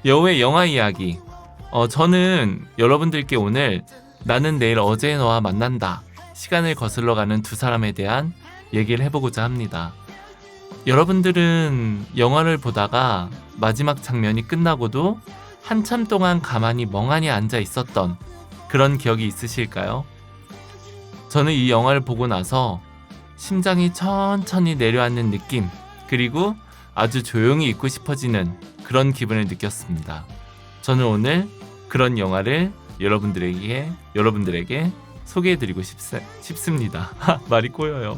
여우의 영화 이야기. 저는 여러분들께 오늘 나는 내일 어제의 너와 만난다. 시간을 거슬러 가는 두 사람에 대한 얘기를 해보고자 합니다. 여러분들은 영화를 보다가 마지막 장면이 끝나고도 한참 동안 가만히 멍하니 앉아 있었던 그런 기억이 있으실까요? 저는 이 영화를 보고 나서 심장이 천천히 내려앉는 느낌, 그리고 아주 조용히 있고 싶어지는 그런 기분을 느꼈습니다. 저는 오늘 그런 영화를 여러분들에게 소개해드리고 싶습니다. 말이 꼬여요.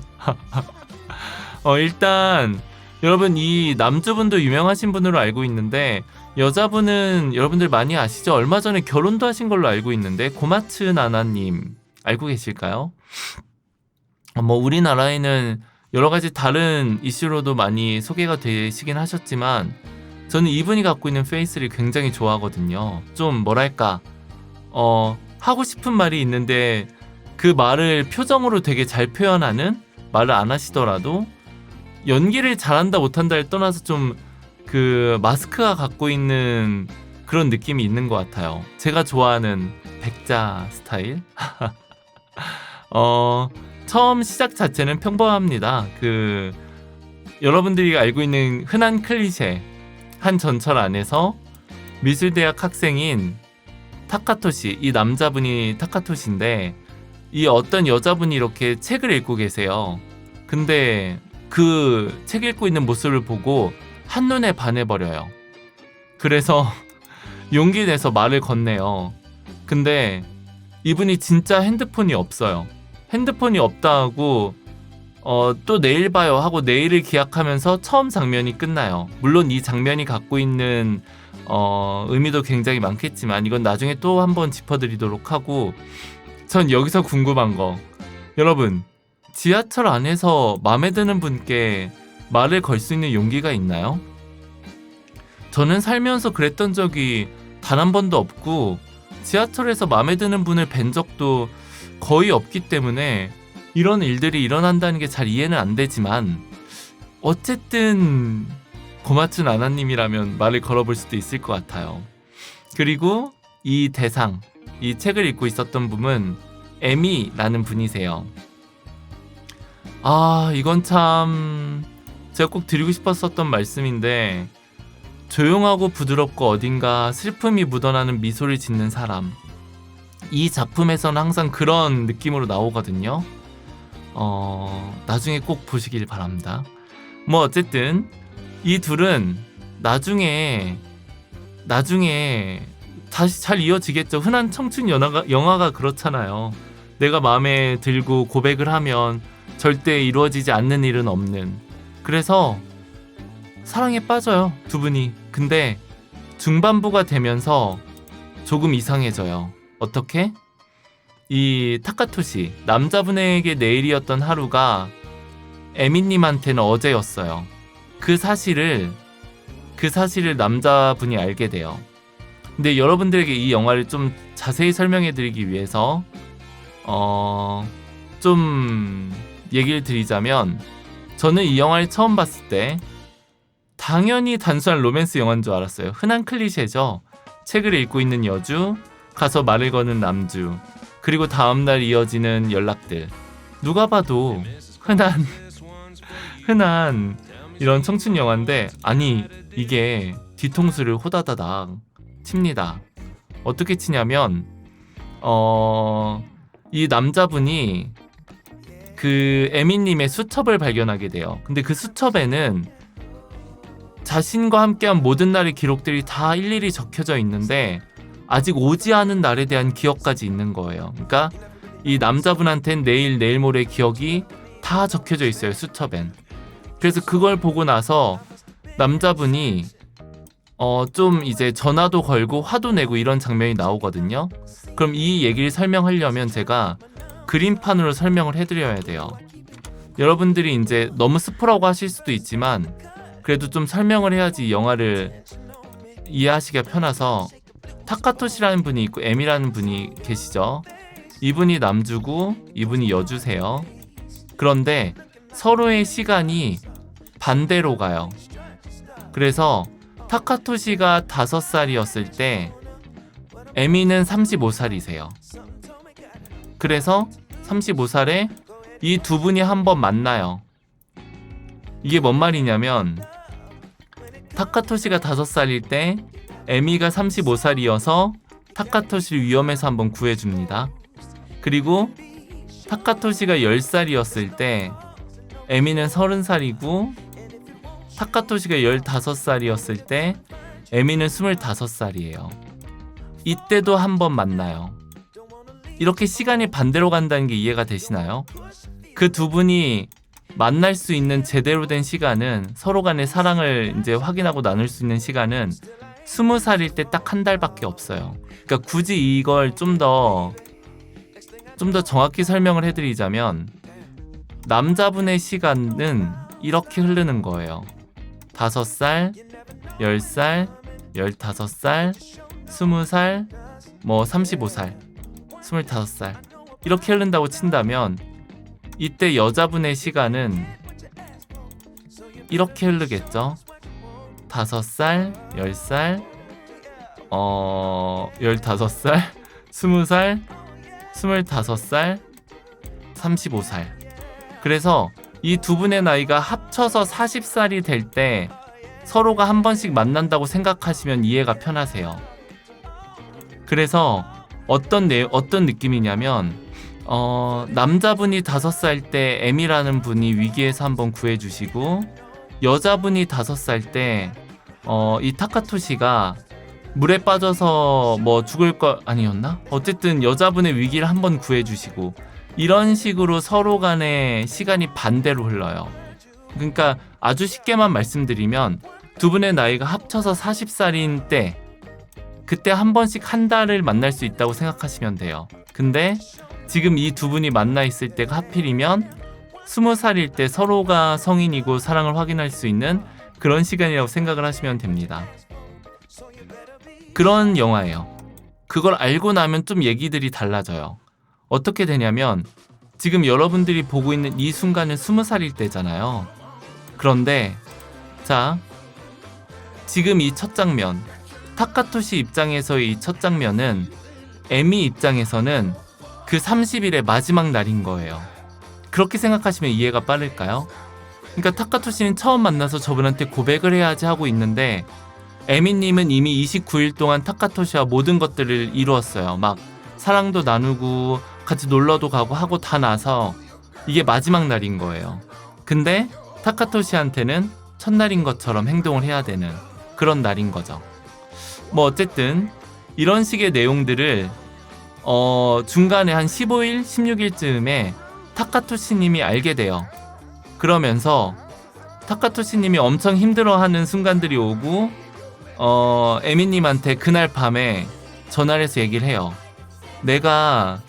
일단 여러분, 이 남주분도 유명하신 분으로 알고 있는데, 여자분은 여러분들 많이 아시죠? 얼마 전에 결혼도 하신 걸로 알고 있는데, 고마츠 나나님 알고 계실까요? 우리나라에는 여러 가지 다른 이슈로도 많이 소개가 되시긴 하셨지만, 저는 이분이 갖고 있는 페이스를 굉장히 좋아하거든요. 좀 뭐랄까, 하고 싶은 말이 있는데 그 말을 표정으로 되게 잘 표현하는, 말을 안 하시더라도 연기를 잘한다 못한다를 떠나서 좀 그 마스크가 갖고 있는 그런 느낌이 있는 것 같아요. 제가 좋아하는 백자 스타일. 처음 시작 자체는 평범합니다. 여러분들이 알고 있는 흔한 클리셰, 한 전철 안에서 미술대학 학생인 타카토시, 이 남자분이 타카토시인데, 이 어떤 여자분이 이렇게 책을 읽고 계세요. 근데 그 책 읽고 있는 모습을 보고 한눈에 반해버려요. 그래서 용기 내서 말을 건네요. 근데 이분이 진짜 핸드폰이 없어요. 핸드폰이 없다 하고 또 내일 봐요 하고 내일을 기약하면서 처음 장면이 끝나요. 물론 이 장면이 갖고 있는 의미도 굉장히 많겠지만 이건 나중에 또 한번 짚어드리도록 하고, 전 여기서 궁금한 거, 여러분 지하철 안에서 마음에 드는 분께 말을 걸 수 있는 용기가 있나요? 저는 살면서 그랬던 적이 단 한 번도 없고, 지하철에서 마음에 드는 분을 뵌 적도 거의 없기 때문에 이런 일들이 일어난다는 게 잘 이해는 안 되지만, 어쨌든 고마츠 나나님이라면 말을 걸어볼 수도 있을 것 같아요. 그리고 이 대상, 이 책을 읽고 있었던 분은 에미라는 분이세요. 이건 참 제가 꼭 드리고 싶었었던 말씀인데, 조용하고 부드럽고 어딘가 슬픔이 묻어나는 미소를 짓는 사람, 이 작품에서는 항상 그런 느낌으로 나오거든요. 나중에 꼭 보시길 바랍니다. 어쨌든 이 둘은 나중에 다시 잘 이어지겠죠. 흔한 청춘 영화가 그렇잖아요. 내가 마음에 들고 고백을 하면 절대 이루어지지 않는 일은 없는. 그래서 사랑에 빠져요, 두 분이. 근데 중반부가 되면서 조금 이상해져요. 어떻게? 이 타카토시, 남자분에게 내일이었던 하루가 에미님한테는 어제였어요. 그 사실을 남자분이 알게 돼요. 근데 여러분들에게 이 영화를 좀 자세히 설명해 드리기 위해서 좀 얘기를 드리자면, 저는 이 영화를 처음 봤을 때 당연히 단순한 로맨스 영화인 줄 알았어요. 흔한 클리셰죠. 책을 읽고 있는 여주, 가서 말을 거는 남주, 그리고 다음날 이어지는 연락들. 누가 봐도 흔한 이런 청춘 영화인데, 아니 이게 뒤통수를 호다다닥 칩니다. 어떻게 치냐면 이 남자분이 그 에미님의 수첩을 발견하게 돼요. 근데 그 수첩에는 자신과 함께한 모든 날의 기록들이 다 일일이 적혀져 있는데, 아직 오지 않은 날에 대한 기억까지 있는 거예요. 그러니까 이 남자분한텐 내일 모레 기억이 다 적혀져 있어요, 수첩엔. 그래서 그걸 보고 나서 남자분이 좀 이제 전화도 걸고 화도 내고 이런 장면이 나오거든요. 그럼 이 얘기를 설명하려면 제가 그림판으로 설명을 해드려야 돼요. 여러분들이 이제 너무 스포라고 하실 수도 있지만, 그래도 좀 설명을 해야지 이 영화를 이해하시기가 편해서, 타카토시라는 분이 있고 에미라는 분이 계시죠. 이분이 남주고 이분이 여주세요. 그런데 서로의 시간이 반대로 가요. 그래서 타카토시가 5살이었을 때 에미는 35살이세요. 그래서 35살에 이 두 분이 한번 만나요. 이게 뭔 말이냐면 타카토시가 5살일 때 에미가 35살이어서 타카토시를 위험해서 한번 구해줍니다. 그리고 타카토시가 10살이었을 때 에미는 30살이고 타카토시가 15살이었을 때 에미는 25살이에요. 이때도 한번 만나요. 이렇게 시간이 반대로 간다는 게 이해가 되시나요? 그 두 분이 만날 수 있는 제대로 된 시간은, 서로 간의 사랑을 이제 확인하고 나눌 수 있는 시간은 20살일 때 딱 한 달밖에 없어요. 그러니까 굳이 이걸 좀 더 정확히 설명을 해드리자면 남자분의 시간은 이렇게 흐르는 거예요. 5살, 10살, 15살, 20살, 35살, 25살 이렇게 흐른다고 친다면 이때 여자분의 시간은 이렇게 흐르겠죠. 5살, 10살, 15살, 20살, 25살, 35살. 그래서 이 두 분의 나이가 합쳐서 40살이 될 때 서로가 한 번씩 만난다고 생각하시면 이해가 편하세요. 그래서 어떤 느낌이냐면 남자분이 5살 때 에미라는 분이 위기에서 한번 구해주시고 여자분이 5살 때 이 타카토시가 물에 빠져서 죽을 거 아니었나? 어쨌든 여자분의 위기를 한번 구해주시고 이런 식으로 서로 간의 시간이 반대로 흘러요. 그러니까 아주 쉽게만 말씀드리면 두 분의 나이가 합쳐서 40살인 때 그때 한 번씩 한 달을 만날 수 있다고 생각하시면 돼요. 근데 지금 이 두 분이 만나 있을 때가 하필이면 20살일 때 서로가 성인이고 사랑을 확인할 수 있는 그런 시간이라고 생각을 하시면 됩니다. 그런 영화예요. 그걸 알고 나면 좀 얘기들이 달라져요. 어떻게 되냐면 지금 여러분들이 보고 있는 이 순간은 20살일 때잖아요. 그런데 자, 지금 이 첫 장면, 타카토시 입장에서의 이 첫 장면은 에미 입장에서는 그 30일의 마지막 날인 거예요. 그렇게 생각하시면 이해가 빠를까요? 그러니까 타카토시는 처음 만나서 저분한테 고백을 해야지 하고 있는데 에미님은 이미 29일 동안 타카토시와 모든 것들을 이루었어요. 막 사랑도 나누고 같이 놀러도 가고 하고 다 나서 이게 마지막 날인 거예요. 근데 타카토시한테는 첫날인 것처럼 행동을 해야 되는 그런 날인 거죠. 어쨌든 이런 식의 내용들을 중간에 한 15일, 16일쯤에 타카토시님이 알게 돼요. 그러면서 타카토시님이 엄청 힘들어하는 순간들이 오고 에미님한테 그날 밤에 전화를 해서 얘기를 해요. 내가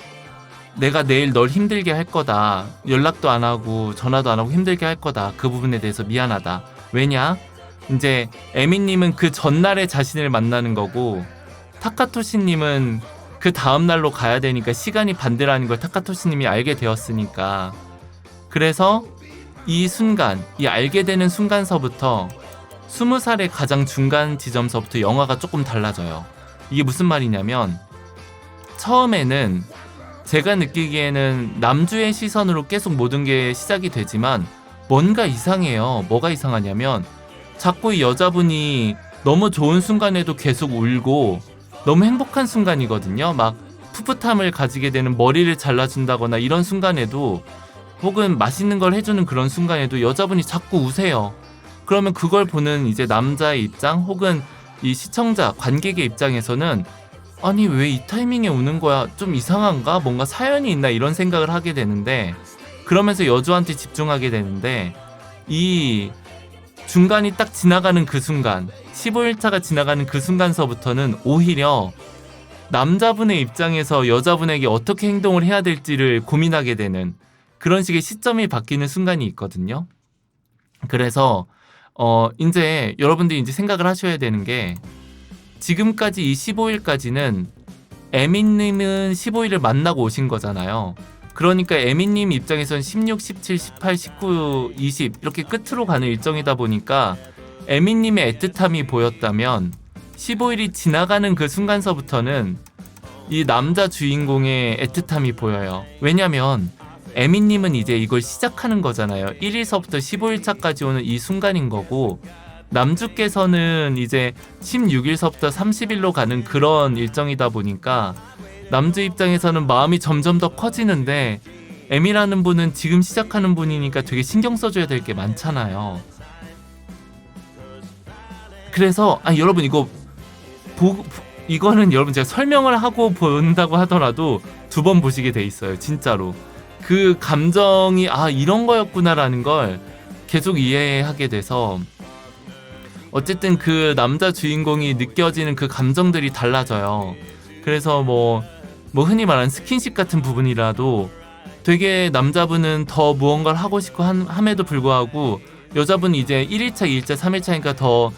내일 널 힘들게 할 거다. 연락도 안 하고 전화도 안 하고 힘들게 할 거다. 그 부분에 대해서 미안하다. 왜냐? 이제 에미님은 그 전날에 자신을 만나는 거고 타카토시님은 그 다음날로 가야 되니까 시간이 반대라는 걸 타카토시님이 알게 되었으니까. 그래서 이 순간, 이 알게 되는 순간서부터 20살의 가장 중간 지점서부터 영화가 조금 달라져요. 이게 무슨 말이냐면 처음에는 제가 느끼기에는 남주의 시선으로 계속 모든 게 시작이 되지만 뭔가 이상해요. 뭐가 이상하냐면 자꾸 이 여자분이 너무 좋은 순간에도 계속 울고 너무 행복한 순간이거든요. 막 풋풋함을 가지게 되는 머리를 잘라준다거나 이런 순간에도 혹은 맛있는 걸 해주는 그런 순간에도 여자분이 자꾸 우세요. 그러면 그걸 보는 이제 남자의 입장 혹은 이 시청자, 관객의 입장에서는 아니 왜 이 타이밍에 우는 거야? 좀 이상한가? 뭔가 사연이 있나? 이런 생각을 하게 되는데 그러면서 여주한테 집중하게 되는데 이 중간이 딱 지나가는 그 순간 15일차가 지나가는 그 순간서부터는 오히려 남자분의 입장에서 여자분에게 어떻게 행동을 해야 될지를 고민하게 되는 그런 식의 시점이 바뀌는 순간이 있거든요. 그래서 이제 여러분들이 이제 생각을 하셔야 되는 게 지금까지 이 15일까지는 에미님은 15일을 만나고 오신 거잖아요. 그러니까 에미님 입장에서는 16, 17, 18, 19, 20 이렇게 끝으로 가는 일정이다 보니까 에미님의 애틋함이 보였다면 15일이 지나가는 그 순간서부터는 이 남자 주인공의 애틋함이 보여요. 왜냐면 에미님은 이제 이걸 시작하는 거잖아요. 1일서부터 15일차까지 오는 이 순간인 거고, 남주께서는 이제 16일서부터 30일로 가는 그런 일정이다 보니까 남주 입장에서는 마음이 점점 더 커지는데, 에미라는 분은 지금 시작하는 분이니까 되게 신경 써줘야 될 게 많잖아요. 그래서 여러분 이거는 여러분 제가 설명을 하고 본다고 하더라도 2번 보시게 돼 있어요. 진짜로 그 감정이 이런 거였구나라는 걸 계속 이해하게 돼서, 어쨌든 그 남자 주인공이 느껴지는 그 감정들이 달라져요. 그래서 뭐 흔히 말하는 스킨십 같은 부분이라도 되게 남자분은 더 무언가를 하고 싶고 함에도 불구하고, 여자분은 이제 1일차, 2일차, 3일차니까 더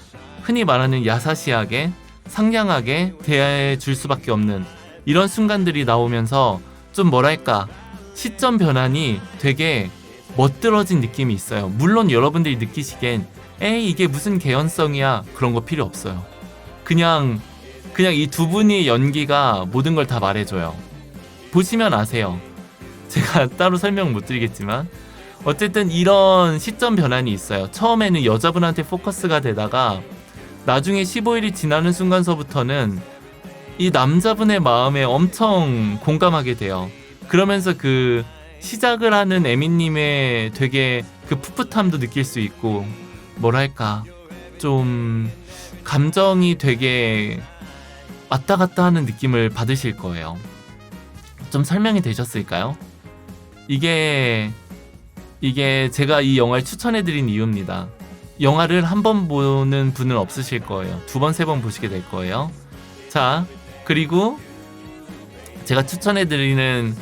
흔히 말하는 야사시하게 상냥하게 대해줄 수밖에 없는 이런 순간들이 나오면서 좀 뭐랄까, 시점 변환이 되게 멋들어진 느낌이 있어요. 물론 여러분들이 느끼시기엔 에이 이게 무슨 개연성이야, 그런 거 필요 없어요. 그냥 이 2분의 연기가 모든 걸 다 말해줘요. 보시면 아세요. 제가 따로 설명 못 드리겠지만 어쨌든 이런 시점 변환이 있어요. 처음에는 여자분한테 포커스가 되다가 나중에 15일이 지나는 순간서부터는 이 남자분의 마음에 엄청 공감하게 돼요. 그러면서 그 시작을 하는 에미님의 되게 그 풋풋함도 느낄 수 있고, 뭐랄까 좀 감정이 되게 왔다 갔다 하는 느낌을 받으실 거예요. 좀 설명이 되셨을까요? 이게 제가 이 영화를 추천해드린 이유입니다. 영화를 한 번 보는 분은 없으실 거예요. 2번, 3번 보시게 될 거예요. 자, 그리고 제가 추천해드리는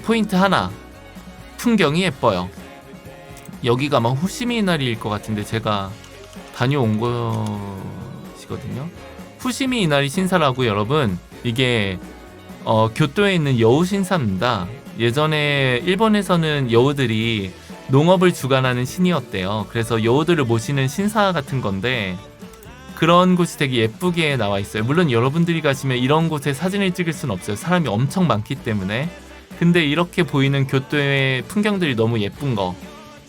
포인트 하나, 풍경이 예뻐요. 여기가 막 후시미 이나리일 것 같은데 제가 다녀온 곳이거든요. 후시미 이나리 신사라고, 여러분 이게 교토에 있는 여우 신사입니다. 예전에 일본에서는 여우들이 농업을 주관하는 신이었대요. 그래서 여우들을 모시는 신사 같은 건데, 그런 곳이 되게 예쁘게 나와 있어요. 물론 여러분들이 가시면 이런 곳에 사진을 찍을 수는 없어요. 사람이 엄청 많기 때문에. 근데 이렇게 보이는 교토의 풍경들이 너무 예쁜 거,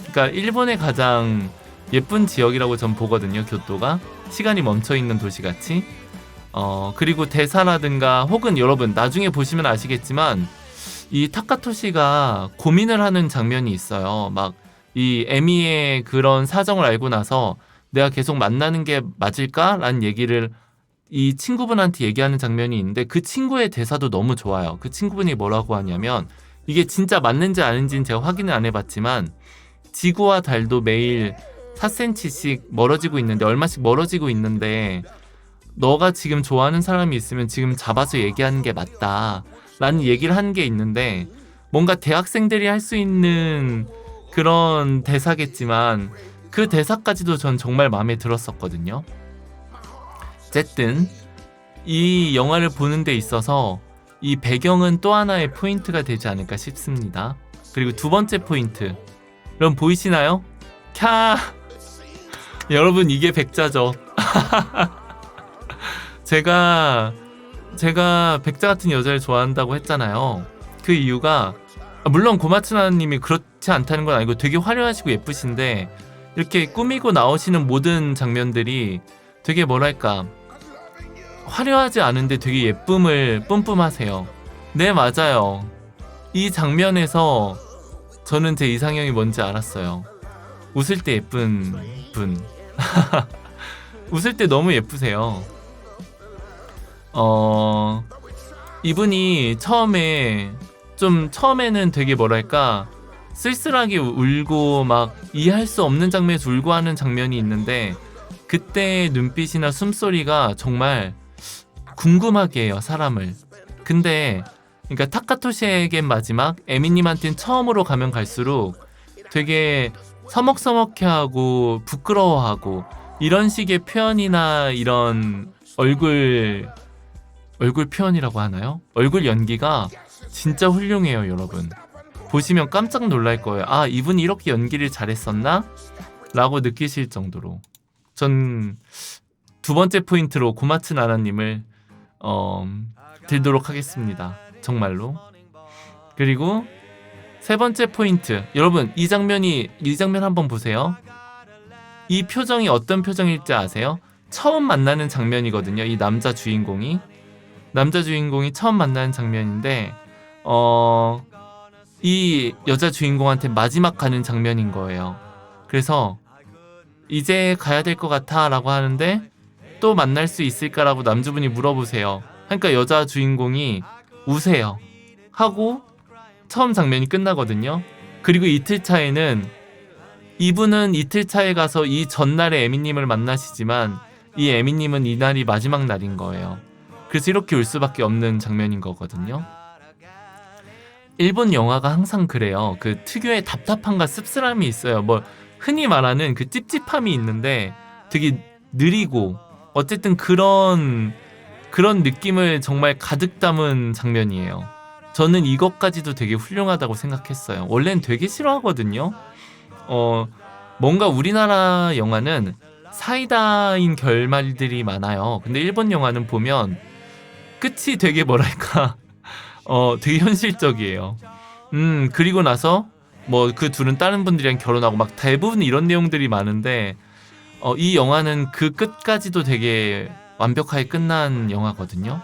그러니까 일본의 가장 예쁜 지역이라고 전 보거든요. 교토가 시간이 멈춰있는 도시같이. 그리고 대사라든가, 혹은 여러분 나중에 보시면 아시겠지만 이 타카토시가 고민을 하는 장면이 있어요. 막 이 에미의 그런 사정을 알고 나서 내가 계속 만나는 게 맞을까? 라는 얘기를 이 친구분한테 얘기하는 장면이 있는데, 그 친구의 대사도 너무 좋아요. 그 친구분이 뭐라고 하냐면, 이게 진짜 맞는지 아닌지는 제가 확인을 안 해봤지만, 지구와 달도 매일 4cm씩 멀어지고 있는데, 얼마씩 멀어지고 있는데, 너가 지금 좋아하는 사람이 있으면 지금 잡아서 얘기하는 게 맞다 라는 얘기를 한 게 있는데, 뭔가 대학생들이 할 수 있는 그런 대사겠지만 그 대사까지도 전 정말 마음에 들었었거든요. 어쨌든 이 영화를 보는 데 있어서 이 배경은 또 하나의 포인트가 되지 않을까 싶습니다. 그리고 2번째 포인트, 여러분 보이시나요? 캬, 여러분 이게 백자죠. 제가 백자 같은 여자를 좋아한다고 했잖아요. 그 이유가, 물론 고마츠나님이 그렇지 않다는 건 아니고 되게 화려하시고 예쁘신데, 이렇게 꾸미고 나오시는 모든 장면들이 되게 뭐랄까, 화려하지 않은데 되게 예쁨을 뿜뿜하세요. 네, 맞아요. 이 장면에서 저는 제 이상형이 뭔지 알았어요. 웃을 때 예쁜 분. 웃을 때 너무 예쁘세요. 이분이 처음에는 되게 뭐랄까, 쓸쓸하게 울고 막 이해할 수 없는 장면에서 울고 하는 장면이 있는데, 그때의 눈빛이나 숨소리가 정말 궁금하게 해요, 사람을. 근데 그러니까 타카토시에겐 마지막, 에미님한테는 처음으로 가면 갈수록 되게 서먹서먹해하고 부끄러워하고, 이런 식의 표현이나 이런 얼굴 표현이라고 하나요? 얼굴 연기가 진짜 훌륭해요, 여러분. 보시면 깜짝 놀랄 거예요. 아, 이분이 이렇게 연기를 잘했었나? 라고 느끼실 정도로. 전 두 번째 포인트로 고마츠 나나님을 들도록 하겠습니다. 정말로. 그리고 세 번째 포인트, 여러분 이 장면 한번 보세요. 이 표정이 어떤 표정일지 아세요? 처음 만나는 장면이거든요. 이 남자 주인공이 처음 만나는 장면인데 이 여자 주인공한테 마지막 가는 장면인 거예요. 그래서 이제 가야 될 것 같아 라고 하는데 또 만날 수 있을까라고 남주분이 물어보세요. 그러니까 여자 주인공이 우세요 하고 처음 장면이 끝나거든요. 그리고 이틀 차에는 이분은 이틀 차에 가서 이 전날에 에미님을 만나시지만 이 에미님은 이날이 마지막 날인 거예요. 그래서 이렇게 울 수밖에 없는 장면인 거거든요. 일본 영화가 항상 그래요. 그 특유의 답답함과 씁쓸함이 있어요. 뭐 흔히 말하는 그 찝찝함이 있는데 되게 느리고 어쨌든 그런 느낌을 정말 가득 담은 장면이에요. 저는 이것까지도 되게 훌륭하다고 생각했어요. 원래는 되게 싫어하거든요. 뭔가 우리나라 영화는 사이다인 결말들이 많아요. 근데 일본 영화는 보면 끝이 되게 뭐랄까 되게 현실적이에요. 그리고 나서 뭐 그 둘은 다른 분들이랑 결혼하고 막 대부분 이런 내용들이 많은데 이 영화는 그 끝까지도 되게 완벽하게 끝난 영화거든요.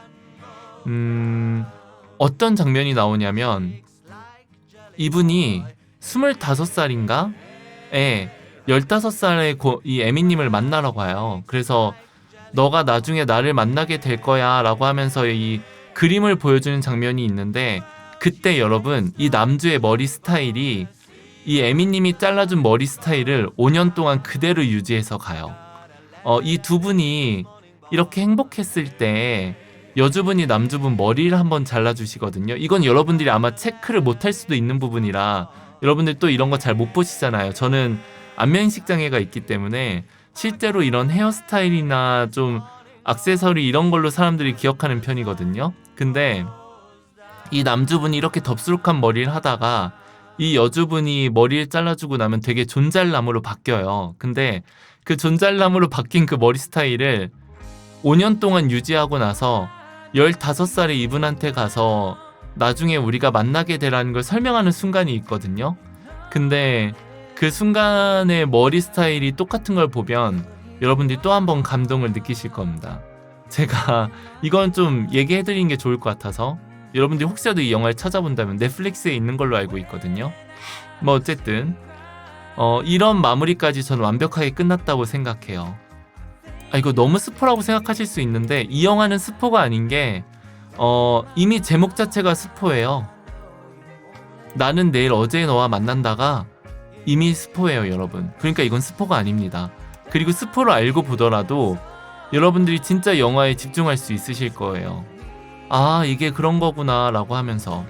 어떤 장면이 나오냐면 이분이 25살인가? 에 15살의 이 에미님을 만나러 가요. 그래서 너가 나중에 나를 만나게 될 거야 라고 하면서 이 그림을 보여주는 장면이 있는데 그때 여러분 이 남주의 머리 스타일이 이 에미님이 잘라준 머리 스타일을 5년 동안 그대로 유지해서 가요. 이 두 분이 이렇게 행복했을 때 여주분이 남주분 머리를 한번 잘라주시거든요. 이건 여러분들이 아마 체크를 못할 수도 있는 부분이라 여러분들 또 이런 거 잘 못 보시잖아요. 저는 안면인식 장애가 있기 때문에 실제로 이런 헤어스타일이나 좀 액세서리 이런 걸로 사람들이 기억하는 편이거든요. 근데 이 남주분이 이렇게 덥수룩한 머리를 하다가 이 여주분이 머리를 잘라주고 나면 되게 존잘남으로 바뀌어요. 근데 그 존잘남으로 바뀐 그 머리 스타일을 5년 동안 유지하고 나서 15살의 이분한테 가서 나중에 우리가 만나게 되라는 걸 설명하는 순간이 있거든요. 근데 그 순간의 머리 스타일이 똑같은 걸 보면 여러분들이 또 한 번 감동을 느끼실 겁니다. 제가 이건 좀 얘기해드리는 게 좋을 것 같아서 여러분들이 혹시라도 이 영화를 찾아본다면 넷플릭스에 있는 걸로 알고 있거든요. 뭐 어쨌든 이런 마무리까지 저는 완벽하게 끝났다고 생각해요. 이거 너무 스포라고 생각하실 수 있는데 이 영화는 스포가 아닌 게 이미 제목 자체가 스포예요. 나는 내일 어제 너와 만난다가 이미 스포예요, 여러분. 그러니까 이건 스포가 아닙니다. 그리고 스포를 알고 보더라도 여러분들이 진짜 영화에 집중할 수 있으실 거예요. 아, 이게 그런 거구나 라고 하면서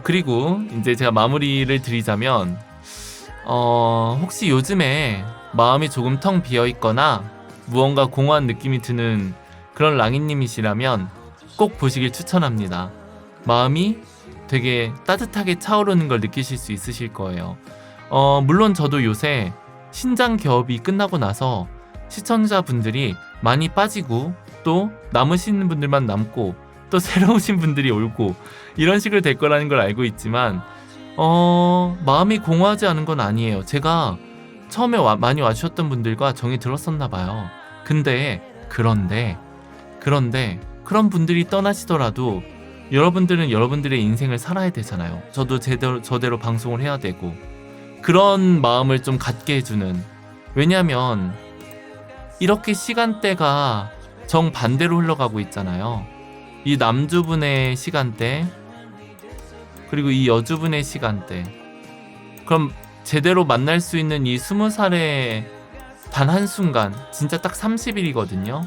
그리고 이제 제가 마무리를 드리자면 혹시 요즘에 마음이 조금 텅 비어있거나 무언가 공허한 느낌이 드는 그런 랑이님이시라면 꼭 보시길 추천합니다. 마음이 되게 따뜻하게 차오르는 걸 느끼실 수 있으실 거예요. 물론 저도 요새 신장 개업이 끝나고 나서 시청자분들이 많이 빠지고 또 남으시는 분들만 남고 또 새로 오신 분들이 올고 이런 식으로 될 거라는 걸 알고 있지만 마음이 공허하지 않은 건 아니에요. 제가 처음에 많이 와주셨던 분들과 정이 들었었나 봐요. 그런데 그런 분들이 떠나시더라도 여러분들은 여러분들의 인생을 살아야 되잖아요. 저도 저대로 방송을 해야 되고 그런 마음을 좀 갖게 해주는, 왜냐면 이렇게 시간대가 정반대로 흘러가고 있잖아요. 이 남주분의 시간대 그리고 이 여주분의 시간대. 그럼 제대로 만날 수 있는 이 20살의 단 한순간, 진짜 딱 30일이거든요.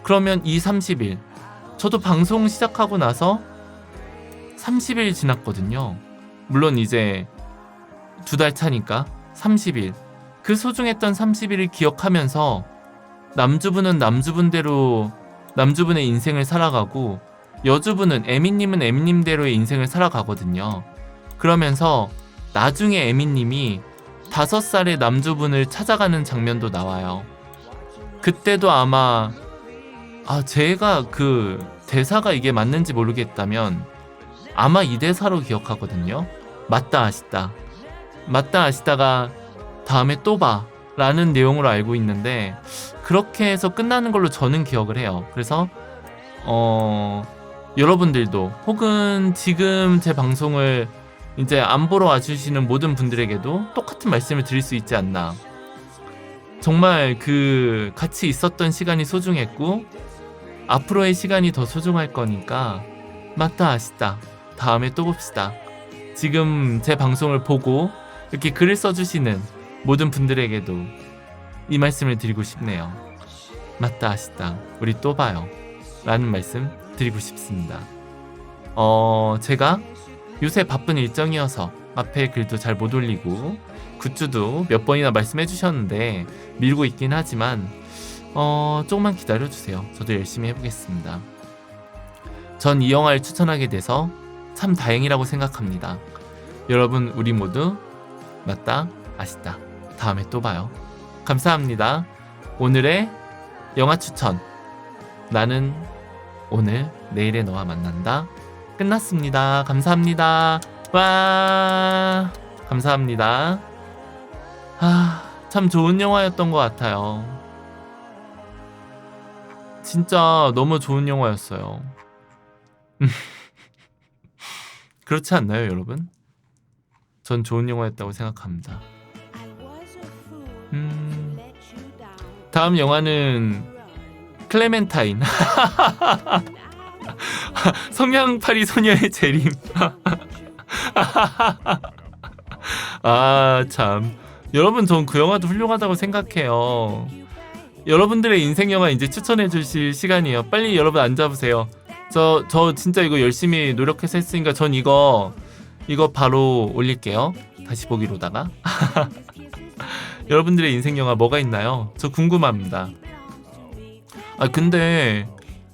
그러면 이 30일, 저도 방송 시작하고 나서 30일 지났거든요. 물론 이제 2달 차니까 30일. 그 소중했던 30일을 기억하면서 남주분은 남주분대로 남주분의 인생을 살아가고 여주분은 에미님은 에미님대로의 인생을 살아가거든요. 그러면서 나중에 에미님이 5살의 남주분을 찾아가는 장면도 나와요. 그때도 아마 제가 그 대사가 이게 맞는지 모르겠다면 아마 이 대사로 기억하거든요. 맞다 아시다. 맞다 아시다가 다음에 또 봐 라는 내용으로 알고 있는데 그렇게 해서 끝나는 걸로 저는 기억을 해요. 그래서 여러분들도 혹은 지금 제 방송을 이제 안 보러 와주시는 모든 분들에게도 똑같은 말씀을 드릴 수 있지 않나. 정말 그 같이 있었던 시간이 소중했고 앞으로의 시간이 더 소중할 거니까 맞다 아시다. 다음에 또 봅시다. 지금 제 방송을 보고 이렇게 글을 써주시는 모든 분들에게도 이 말씀을 드리고 싶네요. 맞다 아시다. 우리 또 봐요. 라는 말씀 드리고 싶습니다. 제가 요새 바쁜 일정이어서 앞에 글도 잘 못 올리고 굿즈도 몇 번이나 말씀해 주셨는데 밀고 있긴 하지만 조금만 기다려주세요. 저도 열심히 해보겠습니다. 전 이 영화를 추천하게 돼서 참 다행이라고 생각합니다. 여러분 우리 모두 맞다 아시다. 다음에 또 봐요. 감사합니다. 오늘의 영화 추천 나는 오늘 내일의 너와 만난다 끝났습니다. 감사합니다. 와 감사합니다. 참 좋은 영화였던 것 같아요. 진짜 너무 좋은 영화였어요. 그렇지 않나요 여러분? 전 좋은 영화였다고 생각합니다. 다음 영화는 클레멘타인. 성냥팔이 소녀의 재림. 참 여러분 전 그 영화도 훌륭하다고 생각해요. 여러분들의 인생 영화 이제 추천해 주실 시간이에요. 빨리 여러분 앉아보세요. 저 진짜 이거 열심히 노력해서 했으니까 전 이거 바로 올릴게요. 다시 보기로다가. 여러분들의 인생 영화 뭐가 있나요? 저 궁금합니다. 근데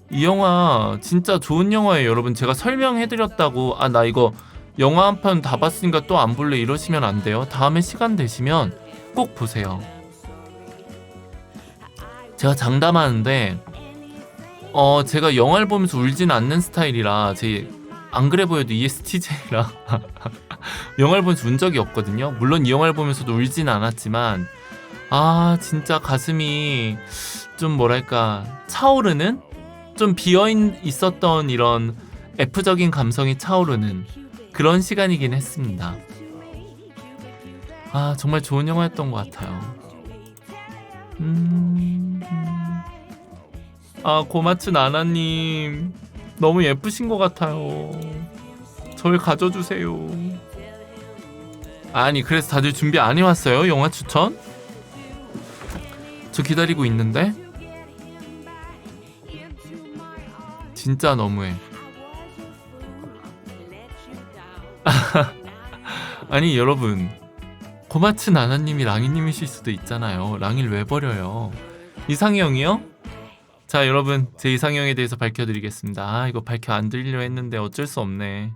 이 영화 진짜 좋은 영화예요. 여러분 제가 설명해드렸다고 나 이거 영화 한 편 다 봤으니까 또 안 볼래 이러시면 안 돼요. 다음에 시간 되시면 꼭 보세요. 제가 장담하는데 제가 영화를 보면서 울진 않는 스타일이라 안 그래 보여도 ESTJ라 영화를 보면서 운 적이 없거든요. 물론 이 영화를 보면서도 울진 않았지만 진짜 가슴이 좀 뭐랄까 차오르는 좀 비어있었던 이런 F적인 감성이 차오르는 그런 시간이긴 했습니다. 정말 좋은 영화였던 것 같아요. 고마츠 나나님 너무 예쁘신 것 같아요. 저를 가져주세요. 그래서 다들 준비 안 해왔어요? 영화 추천? 저 기다리고 있는데? 진짜 너무해. 여러분 고마츠 나나님이 랑이님이실 수도 있잖아요. 랑이를 왜 버려요? 이상형이요? 자 여러분 제 이상형에 대해서 밝혀드리겠습니다. 이거 밝혀 안 드리려 했는데 어쩔 수 없네.